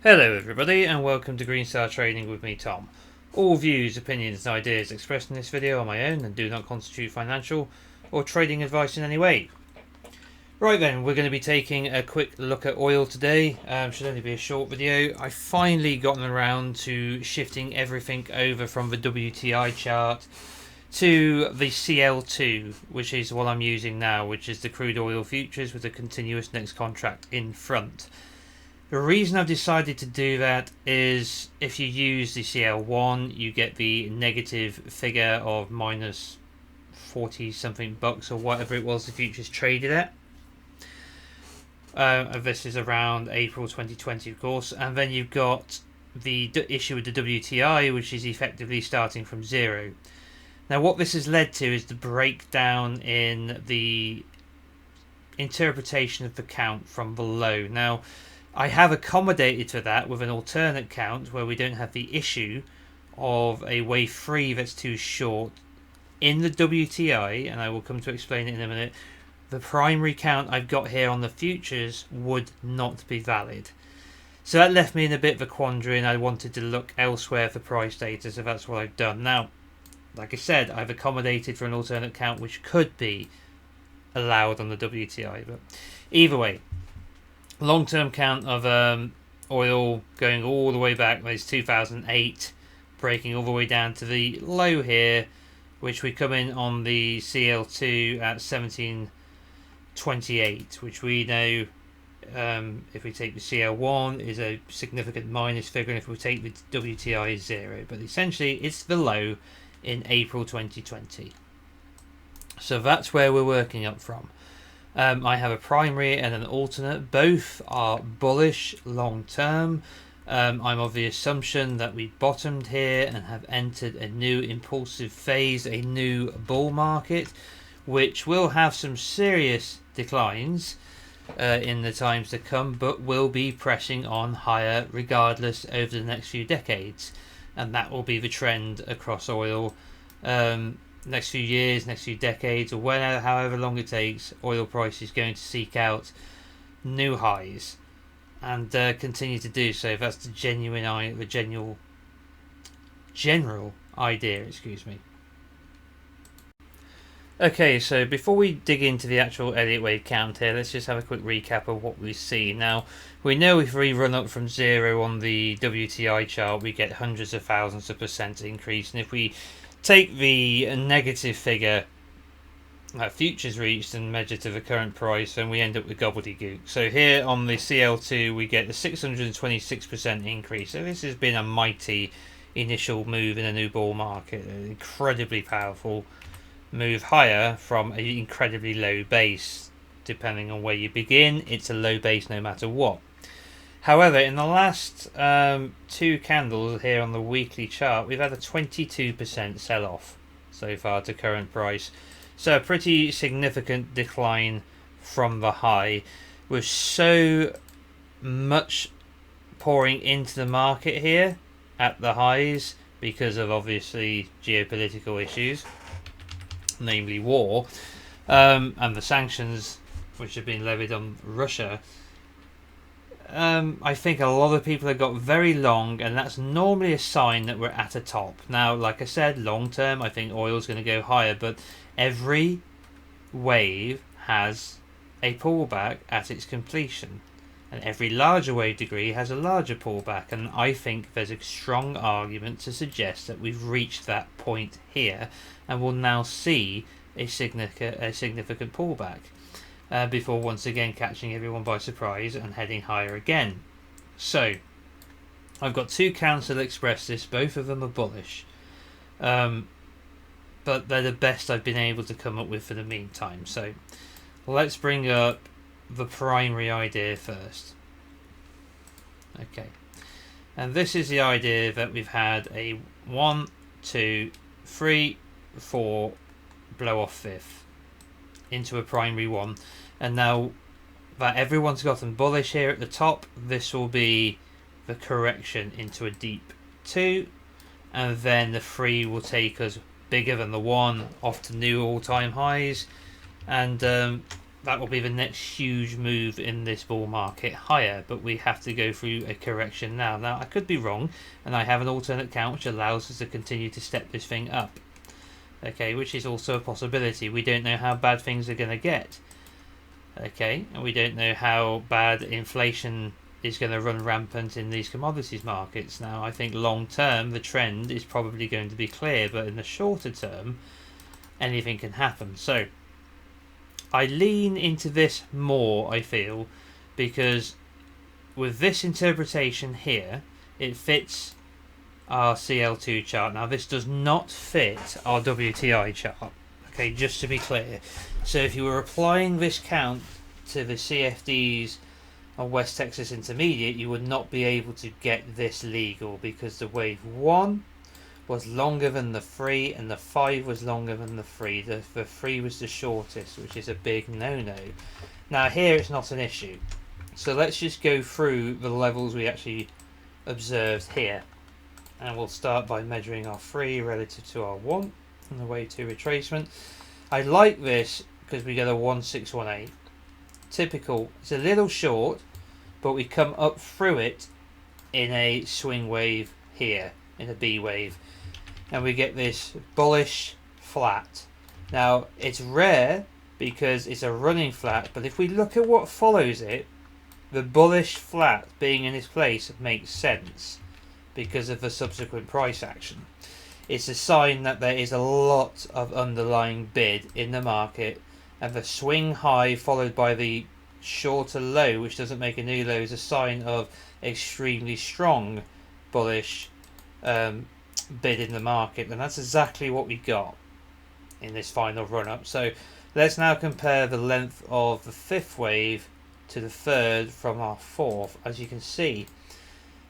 Hello everybody and welcome to Green Star Trading with me, Tom. All views, opinions and ideas expressed in this video are my own and do not constitute financial or trading advice in any way. Right then, we're going to be taking a quick look at oil today. Should only be a short video. I've finally gotten around to shifting everything over from the WTI chart to the CL2, which is what I'm using now, which is the crude oil futures with a continuous next contract in front. The reason I've decided to do that is if you use the CL1, you get the negative figure of minus 40 something bucks or whatever it was the futures traded at. This is around April 2020, of course, and then you've got the issue with the WTI, which is effectively starting from zero. Now, what this has led to is the breakdown in the interpretation of the count from below. Now, I have accommodated for that with an alternate count where we don't have the issue of a wave 3 that's too short in the WTI, and I will come to explain it in a minute. The primary count I've got here on the futures would not be valid. So that left me in a bit of a quandary, and I wanted to look elsewhere for price data, so that's what I've done. Now, like I said, I've accommodated for an alternate count which could be allowed on the WTI, but either way, long-term count of oil going all the way back, there's 2008, breaking all the way down to the low here, which we come in on the CL2 at 1728, which we know, if we take the CL1, is a significant minus figure, and if we take the WTI is zero. But essentially, it's the low in April 2020. So that's where we're working up from. I have a primary and an alternate. Both are bullish long term. I'm of the assumption that we bottomed here and have entered a new impulsive phase, a new bull market, which will have some serious declines in the times to come, but will be pressing on higher regardless over the next few decades. And that will be the trend across oil. Next few years, next few decades, or whenever, however long it takes, oil price is going to seek out new highs and continue to do so. That's the general idea. Excuse me. Okay, so before we dig into the actual Elliott wave count here, let's just have a quick recap of what we see. Now, we know if we run up from zero on the WTI chart, we get hundreds of thousands of % increase, and if we take the negative figure that futures reached and measure to the current price, and we end up with gobbledygook. So here on the CL2 we get the 626% increase. So this has been a mighty initial move in a new bull market, an incredibly powerful move higher from an incredibly low base. Depending on where you begin, it's a low base no matter what. However, in the last two candles here on the weekly chart, we've had a 22% sell-off so far to current price. So a pretty significant decline from the high, with so much pouring into the market here at the highs because of obviously geopolitical issues, namely war, and the sanctions which have been levied on Russia. I think a lot of people have got very long, and that's normally a sign that we're at a top. Now, like I said, long term, I think oil is going to go higher, but every wave has a pullback at its completion, and every larger wave degree has a larger pullback, and I think there's a strong argument to suggest that we've reached that point here, and we'll now see a significant pullback. Before once again catching everyone by surprise and heading higher again. So, I've got two counts that express this. Both of them are bullish. But they're the best I've been able to come up with for the meantime. So, let's bring up the primary idea first. Okay. And this is the idea that we've had a 1, 2, 3, 4 blow off fifth into a primary one, and now that everyone's gotten bullish here at the top, this will be the correction into a deep 2, and then the 3 will take us bigger than the 1 off to new all-time highs, and that will be the next huge move in this bull market higher, but we have to go through a correction now. Now, I could be wrong, and I have an alternate count which allows us to continue to step this thing up. Okay, which is also a possibility. We don't know how bad things are going to get. Okay, and we don't know how bad inflation is going to run rampant in these commodities markets. Now, I think long term the trend is probably going to be clear, but in the shorter term, anything can happen. So, I lean into this more, I feel, because with this interpretation here, it fits our CL2 chart. Now, this does not fit our WTI chart. Okay, just to be clear. So if you were applying this count to the CFDs on West Texas Intermediate, you would not be able to get this legal, because the wave 1 was longer than the 3 and the 5 was longer than the 3. The 3 was the shortest, which is a big no-no. Now here it's not an issue. So let's just go through the levels we actually observed here. And we'll start by measuring our 3 relative to our 1 on the way to retracement. I like this because we get a 1618. Typical. It's a little short, but we come up through it in a swing wave here, in a B wave. And we get this bullish flat. Now, it's rare because it's a running flat, but if we look at what follows it, the bullish flat being in its place makes sense because of the subsequent price action. It's a sign that there is a lot of underlying bid in the market, and the swing high followed by the shorter low, which doesn't make a new low, is a sign of extremely strong bullish bid in the market, and that's exactly what we got in this final run-up. So let's now compare the length of the 5th wave to the 3rd from our 4th. As you can see,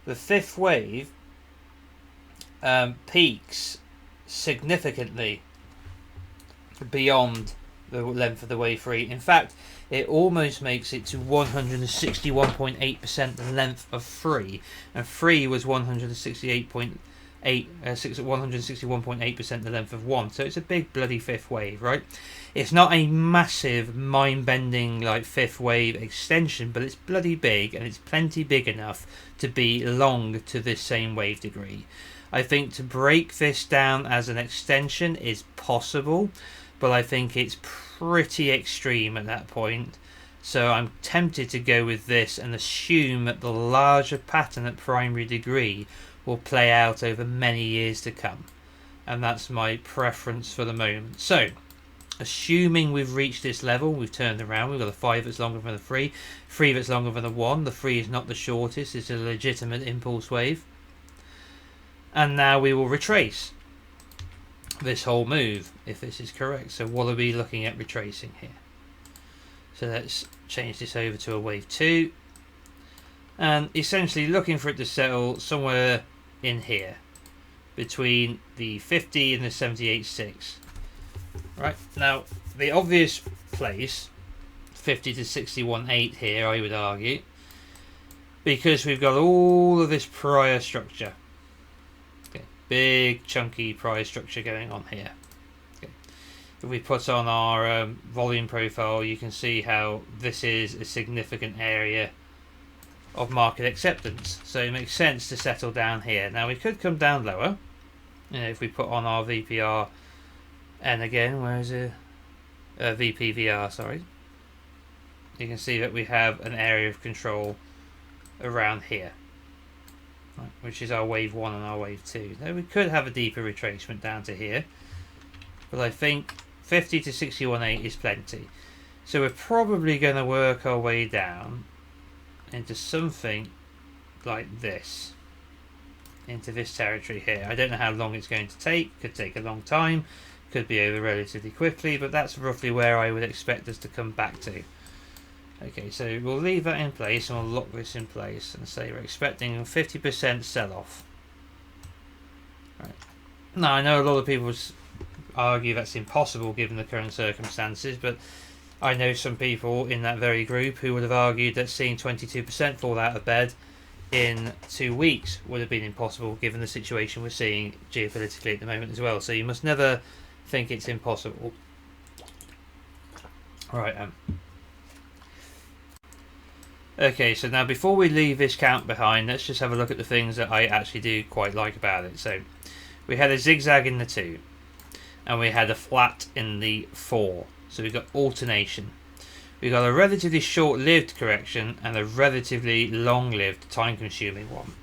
the 5th wave peaks significantly beyond the length of the wave 3. In fact, it almost makes it to 161.8% the length of 3, and 3 was 161.8% the length of 1. So it's a big bloody 5th wave, right? It's not a massive mind-bending like 5th wave extension, but it's bloody big, and it's plenty big enough to be long to this same wave degree. I think to break this down as an extension is possible, but I think it's pretty extreme at that point. So I'm tempted to go with this and assume that the larger pattern at primary degree will play out over many years to come. And that's my preference for the moment. So, assuming we've reached this level, we've turned around, we've got a 5 that's longer than the 3, 3 that's longer than the 1. The 3 is not the shortest, it's a legitimate impulse wave. And now we will retrace this whole move, if this is correct. So what are we looking at retracing here? So let's change this over to a wave 2. And essentially looking for it to settle somewhere in here, between the 50 and the 78.6. Right, now the obvious place, 50 to 61.8 here, I would argue, because we've got all of this prior structure. Big chunky price structure going on here. Okay. If we put on our volume profile, you can see how this is a significant area of market acceptance. So it makes sense to settle down here. Now we could come down lower. You know, if we put on our VPR, and again, where is it? VPVR, sorry. You can see that we have an area of control around here, which is our wave 1 and our wave 2. Now we could have a deeper retracement down to here, but I think 50 to 61.8 is plenty. So we're probably going to work our way down into something like this, into this territory here. I don't know how long it's going to take. Could take a long time, could be over relatively quickly, but that's roughly where I would expect us to come back to. Okay, so we'll leave that in place and we'll lock this in place and say we're expecting a 50% sell-off. Right. Now, I know a lot of people argue that's impossible given the current circumstances, but I know some people in that very group who would have argued that seeing 22% fall out of bed in 2 weeks would have been impossible given the situation we're seeing geopolitically at the moment as well. So you must never think it's impossible. Right, Okay, so now before we leave this count behind, let's just have a look at the things that I actually do quite like about it. So we had a zigzag in the 2, and we had a flat in the 4. So we've got alternation. We've got a relatively short-lived correction and a relatively long-lived, time-consuming one.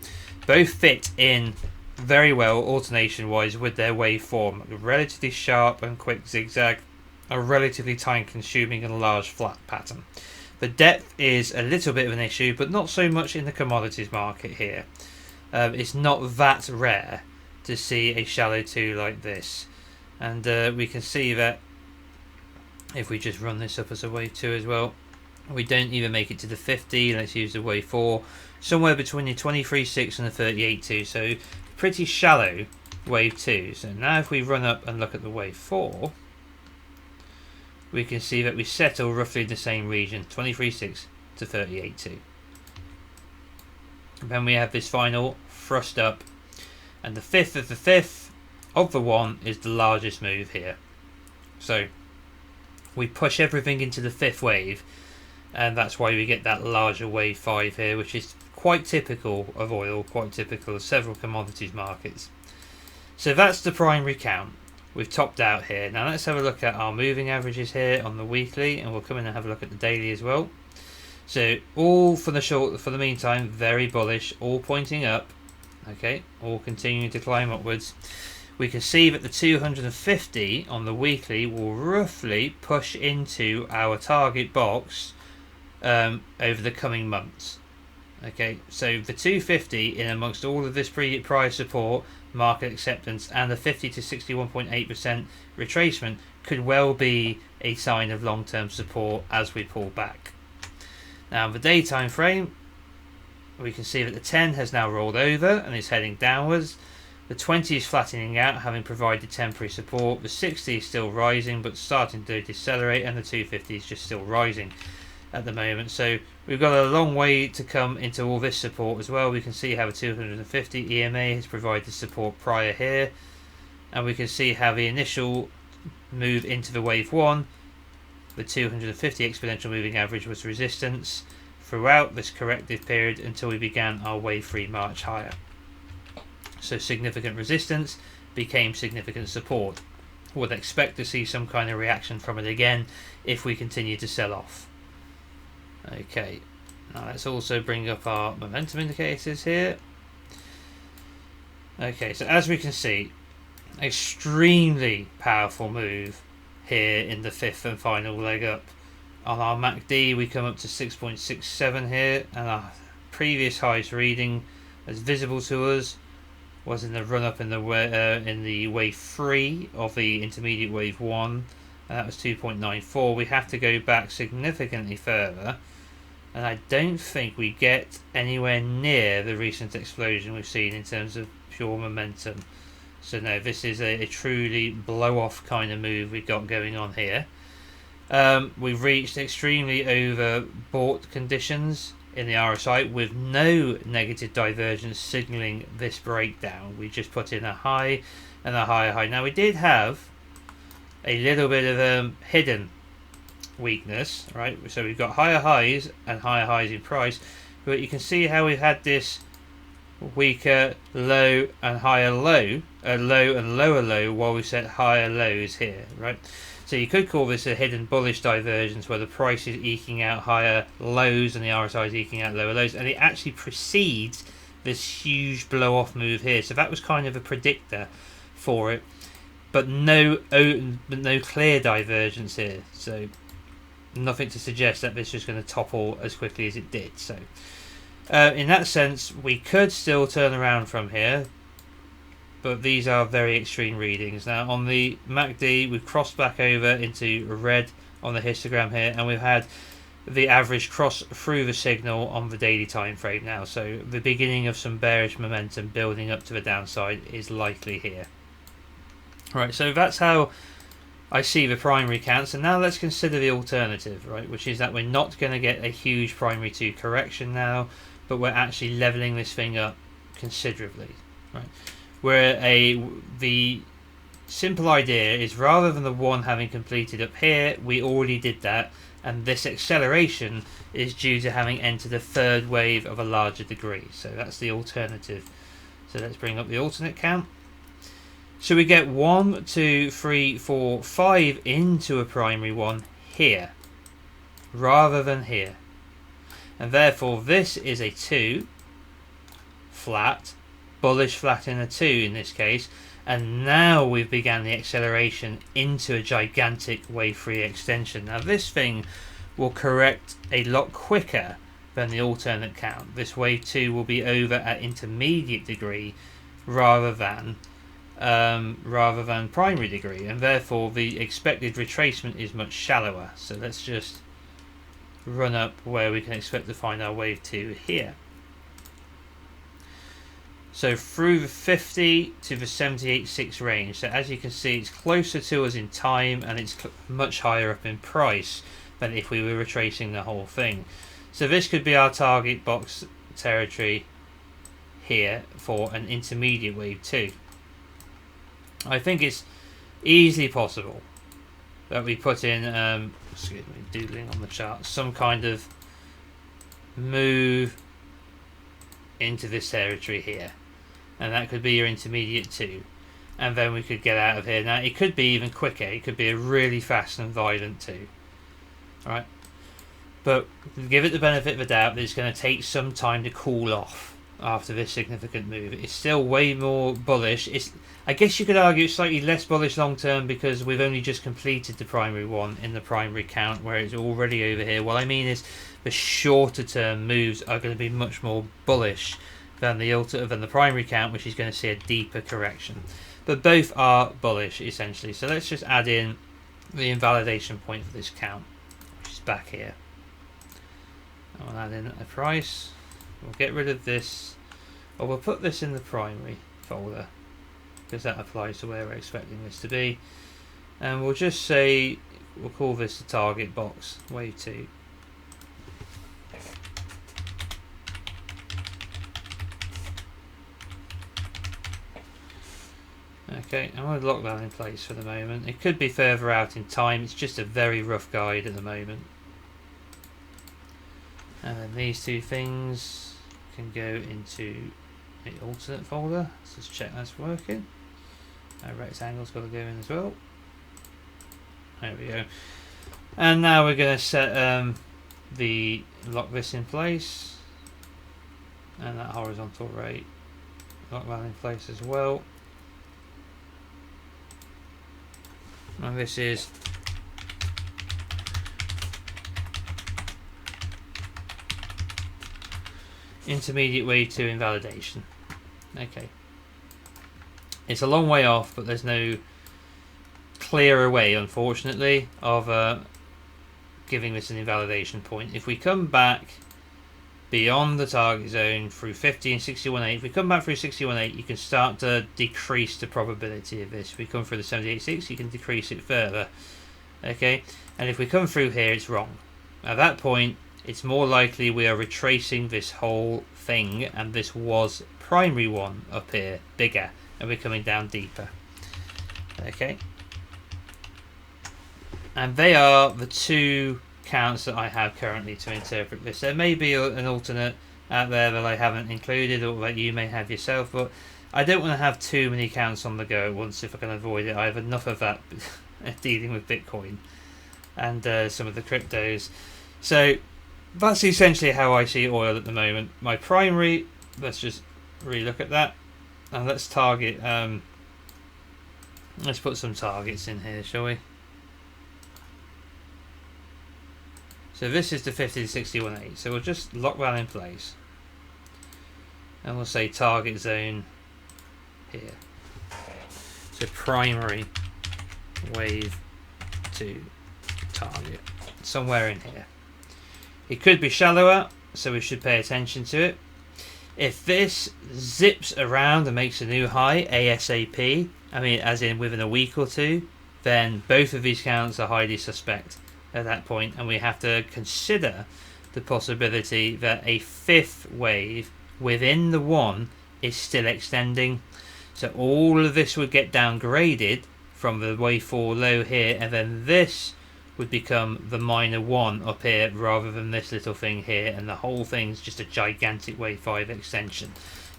Both fit in very well alternation-wise with their waveform. A relatively sharp and quick zigzag, a relatively time-consuming and large flat pattern. The depth is a little bit of an issue, but not so much in the commodities market here. It's not that rare to see a shallow 2 like this. And we can see that if we just run this up as a wave 2 as well, we don't even make it to the 50. Let's use the wave 4, somewhere between the 23.6 and the 38.2. So pretty shallow wave 2. So now if we run up and look at the wave 4, we can see that we settle roughly in the same region, 23.6 to 38.2. Then we have this final thrust up, and the 5th of the 5th of the 1 is the largest move here. So we push everything into the 5th wave, and that's why we get that larger wave 5 here, which is quite typical of oil, quite typical of several commodities markets. So that's the primary count. We've topped out here. Now let's have a look at our moving averages here on the weekly, and we'll come in and have a look at the daily as well. So all for the meantime, very bullish, all pointing up. Okay, all continuing to climb upwards. We can see that the 250 on the weekly will roughly push into our target box over the coming months. Okay, so the 250 in amongst all of this prior support, market acceptance, and the 50 to 61.8% retracement could well be a sign of long-term support as we pull back. Now the day time frame, we can see that the 10 has now rolled over and is heading downwards. The 20 is flattening out, having provided temporary support. The 60 is still rising but starting to decelerate, and the 250 is just still rising at the moment. So we've got a long way to come into all this support as well. We can see how the 250 EMA has provided support prior here, and we can see how the initial move into the wave 1, the 250 exponential moving average, was resistance throughout this corrective period until we began our wave 3 march higher. So significant resistance became significant support. Would expect to see some kind of reaction from it again if we continue to sell off. Okay, now let's also bring up our momentum indicators here. Okay, so as we can see, extremely powerful move here in the 5th and final leg up. On our MACD we come up to 6.67 here, and our previous highest reading as visible to us was in the run up in the wave 3 of the intermediate wave 1, and that was 2.94. We have to go back significantly further, and I don't think we get anywhere near the recent explosion we've seen in terms of pure momentum. So no, this is a truly blow off kind of move we've got going on here. We've reached extremely overbought conditions in the RSI with no negative divergence signaling this breakdown. We just put in a high and a higher high. Now we did have a little bit of hidden weakness, right? So we've got higher highs and higher highs in price, but you can see how we've had this weaker low and higher low, low and lower low, while we set higher lows here, right? So you could call this a hidden bullish divergence where the price is eking out higher lows and the RSI is eking out lower lows, and it actually precedes this huge blow off move here. So that was kind of a predictor for it, but no clear divergence here. So nothing to suggest that this was going to topple as quickly as it did. So in that sense, we could still turn around from here, but these are very extreme readings. Now on the MACD, we've crossed back over into red on the histogram here, and we've had the average cross through the signal on the daily time frame now. So the beginning of some bearish momentum building up to the downside is likely here. Right, so that's how I see the primary counts, and now let's consider the alternative, right, which is that we're not going to get a huge primary 2 correction now, but we're actually leveling this thing up considerably, right? Where the simple idea is, rather than the 1 having completed up here, we already did that, and this acceleration is due to having entered a third wave of a larger degree. So that's the alternative. So let's bring up the alternate count. So we get 1, 2, 3, 4, 5 into a primary one here, rather than here. And therefore this is a 2, flat, bullish flat in a 2 in this case. And now we've began the acceleration into a gigantic wave 3 extension. Now this thing will correct a lot quicker than the alternate count. This wave 2 will be over at intermediate degree rather than primary degree, and therefore the expected retracement is much shallower. So let's just run up where we can expect to find our wave 2 here. So through the 50 to the 78.6 range. So as you can see, it's closer to us in time and it's much higher up in price than if we were retracing the whole thing. So this could be our target box territory here for an intermediate wave 2. I think it's easily possible that we put in, excuse me, doodling on the chart, some kind of move into this territory here. And that could be your intermediate 2. And then we could get out of here. Now, it could be even quicker. It could be a really fast and violent 2. Alright? But give it the benefit of the doubt that it's going to take some time to cool off after this significant move. It's still way more bullish. I guess you could argue it's slightly less bullish long term because we've only just completed the primary one in the primary count where it's already over here. What I mean is the shorter term moves are going to be much more bullish than the primary count, which is going to see a deeper correction. But both are bullish essentially. So let's just add in the invalidation point for this count, which is back here. And we'll add in a price. We'll get rid of this, or we'll put this in the primary folder because that applies to where we're expecting this to be. And we'll just say, we'll call this the target box, wave 2. Okay, I'm going to lock that in place for the moment. It could be further out in time. It's just a very rough guide at the moment. And then these two things can go into the alternate folder. Let's just check that's working. Our rectangle's got to go in as well. There we go. And now we're going to set lock this in place. And that horizontal rate. Lock that in place as well. And this is intermediate wave 2 invalidation. Okay. It's a long way off, but there's no clearer way, unfortunately, of giving this an invalidation point. If we come back beyond the target zone through 50 and 61.8, if we come back through 61.8, you can start to decrease the probability of this. If we come through the 78.6, you can decrease it further. Okay, and if we come through here, it's wrong. At that point, it's more likely we are retracing this whole thing, and this was primary one up here, bigger, and we're coming down deeper. Okay, and they are the two counts that I have currently to interpret this. There may be an alternate out there that I haven't included or that you may have yourself, but I don't want to have too many counts on the go at once if I can avoid it. I have enough of that dealing with Bitcoin and some of the cryptos. So that's essentially how I see oil at the moment. My primary, let's just relook at that, and let's target, let's put some targets in here, shall we? So this is the 50 to 61.8, so we'll just lock that in place. And we'll say target zone here. So primary wave 2 target, somewhere in here. It could be shallower, so we should pay attention to it. If this zips around and makes a new high ASAP, I mean as in within a week or two, then both of these counts are highly suspect at that point, and we have to consider the possibility that a fifth wave within the one is still extending. So all of this would get downgraded from the wave 4 low here, and then this would become the minor 1 up here rather than this little thing here, and the whole thing's just a gigantic wave 5 extension.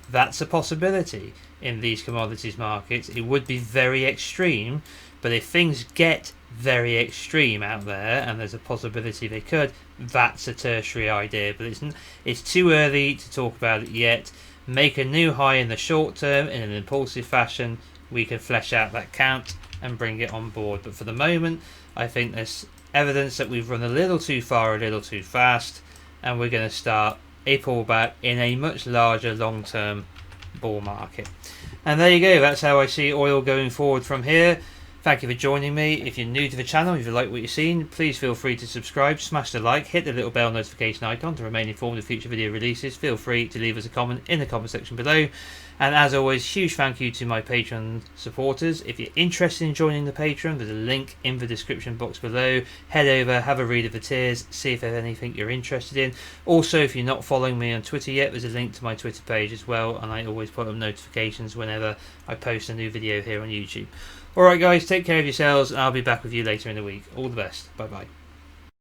That's a possibility in these commodities markets. It would be very extreme, but if things get very extreme out there, and there's a possibility they could, that's a tertiary idea, but it's too early to talk about it yet. Make a new high in the short term in an impulsive fashion, we can flesh out that count and bring it on board, but for the moment I think there's evidence that we've run a little too far, a little too fast, and we're going to start a pullback in a much larger long-term bull market. And there you go, that's how I see oil going forward from here. Thank you for joining me. If you're new to the channel, if you like what you've seen, please feel free to subscribe, smash the like, hit the little bell notification icon to remain informed of future video releases. Feel free to leave us a comment in the comment section below. And as always, huge thank you to my Patreon supporters. If you're interested in joining the Patreon, there's a link in the description box below. Head over, have a read of the tiers, see if there's anything you're interested in. Also, if you're not following me on Twitter yet, there's a link to my Twitter page as well, and I always put up notifications whenever I post a new video here on YouTube. Alright guys, take care of yourselves, and I'll be back with you later in the week. All the best. Bye bye.